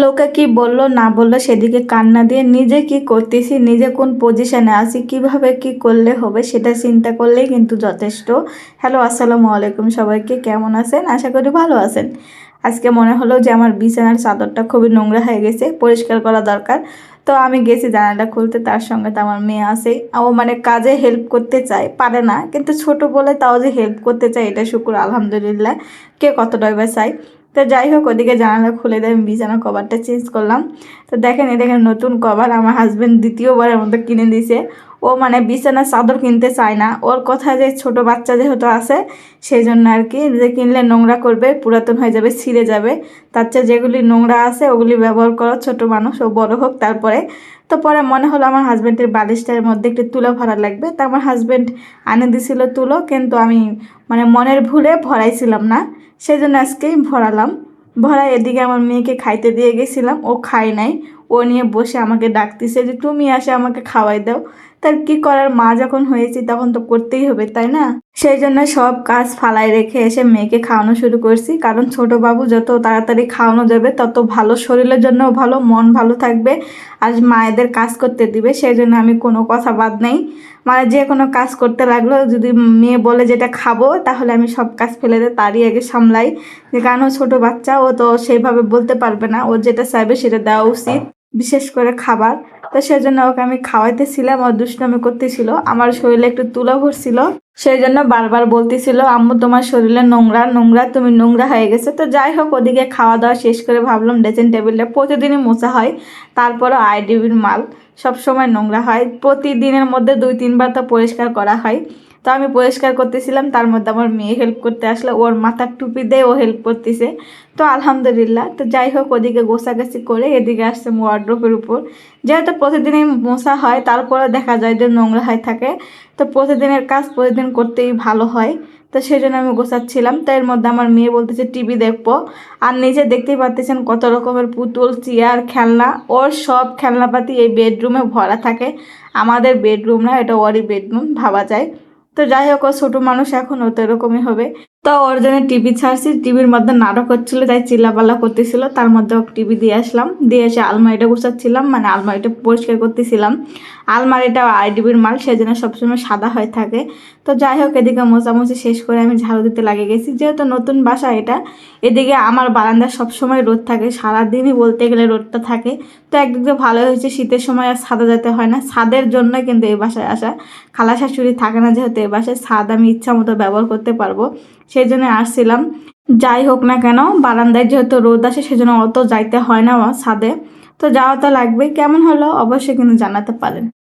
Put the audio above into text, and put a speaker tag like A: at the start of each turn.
A: লোকে কি বললো না বললো সেদিকে কান না দিয়ে নিজে কি করতেছি, নিজে কোন পজিশনে আছি, কিভাবে কি করলে হবে সেটা চিন্তা করলেই কিন্তু যথেষ্ট। হ্যালো, আসসালামু আলাইকুম সবাইকে, কেমন আছেন? আশা করি ভালো আছেন। আজকে মনে হলো যে আমার বিছানার চাদরটা খুবই নোংরা হয়ে গেছে, পরিষ্কার করা দরকার। তো আমি গেছি জানালাটা খুলতে, তার সঙ্গে তো আমার মেয়ে আছেই। ও মানে কাজে হেল্প করতে চায়, পারে না, কিন্তু ছোট বলে তাও যে হেল্প করতে চায় এটা শুক্র আলহামদুলিল্লাহ। কে কতটা এবার চাই। তো যাই হোক, ওদিকে জানালা খুলে দিয়ে আমি বিছানার কভারটা চেঞ্জ করলাম। তো দেখেন, এই দেখেন নতুন কভার আমার হাজব্যান্ড দ্বিতীয়বারের মতো কিনে দিয়েছে। ও মানে বিছানার চাদর কিনতে চায় না, ওর কথা যে ছোট বাচ্চা যেহেতু আছে সেই জন্য আর কি, যে কিনলে নোংরা করবে, পুরাতন হয়ে যাবে, ছিঁড়ে যাবে। তার চেয়ে যেগুলি নোংরা আছে ওগুলি ব্যবহার করো, ছোট মানুষ ও বড় হোক তারপরে। তো পরে মনে হলো আমার হাজব্যান্ডের বালিশটার মধ্যে একটু তুলো ভরা লাগবে, তো আমার হাজব্যান্ড আনে দিছিল তুলো, কিন্তু আমি মানে মনের ভুলে ভরাইছিলাম না, সেই জন্য আজকেই ভরালাম। ভরাই এদিকে আমার মেয়েকে খাইতে দিয়ে গেছিলাম, ও খায় নাই। ও নিয়ে বসে আমাকে ডাকতেছে যে তুমি আসে আমাকে খাওয়াই দাও। তার কি করার, মা যখন হয়েছি তখন তো করতেই হবে, তাই না? সেই জন্য সব কাজ ফালাই রেখে এসে মেয়েকে খাওয়ানো শুরু করছি, কারণ ছোট বাবু যত তাড়াতাড়ি খাওয়ানো যাবে তত ভালো, শরীরের জন্যও ভালো, মন ভালো থাকবে, আর মায়েদের কাজ করতে দিবে। সেই জন্য আমি কোনো কথা বাদ নেই, মানে যে কোনো কাজ করতে লাগলো, যদি মেয়ে বলে যেটা খাবো তাহলে আমি সব কাজ ফেলে দিয়ে তারই আগে সামলাই। যে কারণ ও ছোটো বাচ্চা, ও তো সেইভাবে বলতে পারবে না, ও যেটা চাইবে সেটা দেওয়া উচিত, বিশেষ করে খাবার। তো সেজন্য ওকে আমি খাওয়াইতেছিলাম, ও দুষ্টামি করতেছিল, আমার শরীরে একটু তুলা ভরছিল, সেই জন্য বারবার বলতেছিল আম্মু তোমার শরীরে নোংরা নোংরা, তুমি নোংরা হয়ে গেছে। তো যাই হোক, ওদিকে খাওয়া দাওয়া শেষ করে ভাবলাম ড্রেসিং টেবিলটা প্রতিদিনই মোছা হয়, তারপরও আইডিবির মাল সব সময় নোংরা হয়, প্রতিদিনের মধ্যে 2-3 বার তো পরিষ্কার করা হয়। তো আমি পরিষ্কার করতেছিলাম, তার মধ্যে আমার মেয়ে হেল্প করতে আসলে, ওর মাথার টুপি দিয়ে ও হেল্প করতেছে। তো আলহামদুলিল্লাহ। তো যাই হোক, ওদিকে গোছাগাছি করে এদিকে আসছে ওয়ার্ড্রোবের উপর। যেহেতু প্রতিদিনই মোছা হয় তারপরে দেখা যায় যে নোংরা হয়ে থাকে, তো প্রতিদিনের কাজ প্রতিদিন করতেই ভালো হয়। তো সেই জন্য আমি গোছাচ্ছিলাম, তো এর মধ্যে আমার মেয়ে বলতেছে টিভি দেখবো। আর নিজে দেখতেই পাচ্ছেন কত রকমের পুতুল, চেয়ার, খেলনা, ওর সব খেলনাপাতি এই বেডরুমে ভরা থাকে। আমাদের বেডরুম না, এটা ওরই বেডরুম ভাবা যায়। তো যাই হোক, ও ছোটো মানুষ, এখন ও তো এরকমই হবে। তো ওর জন্য টিভি ছাড়ছি, টিভির মধ্যে নাটক হচ্ছিলো তাই চিল্লাপাল্লা করতেছিল, তার মধ্যে ওকে টিভি দিয়ে আসলাম, দিয়ে এসে আলমারিটা গুছাচ্ছিলাম, মানে আলমারিটা পরিষ্কার করতেছিলাম। আলমারিটা আইডিবির মাল, সেজন্য সবসময় সাদা হয়ে থাকে। তো যাই হোক, এদিকে মোছামুছি শেষ করে আমি ঝাড়ু দিতে লাগিয়ে গেছি, যেহেতু নতুন বাসা এটা। এদিকে আমার বারান্দা সবসময় রোদ থাকে, সারাদিনই বলতে গেলে রোদটা থাকে। তো একদিক দিয়ে ভালো হয়েছে, শীতের সময় আর ছাদে যেতে হয় না, ছাদের জন্যই কিন্তু এই বাসায় আসা। খালা শাশুড়ি থাকে না যেহেতু, এই বাসায় ছাদ আমি ইচ্ছা মতো ব্যবহার করতে পারবো, সেই জন্য আসছিলাম। যাই হোক না কেন, বারান্দায় যেহেতু রোদ আসে সেজন্য অত যাইতে হয় না ছাদে। তো যাওয়া তো লাগবেই। কেমন হলো অবশ্যই কিন্তু জানাতে পারেন।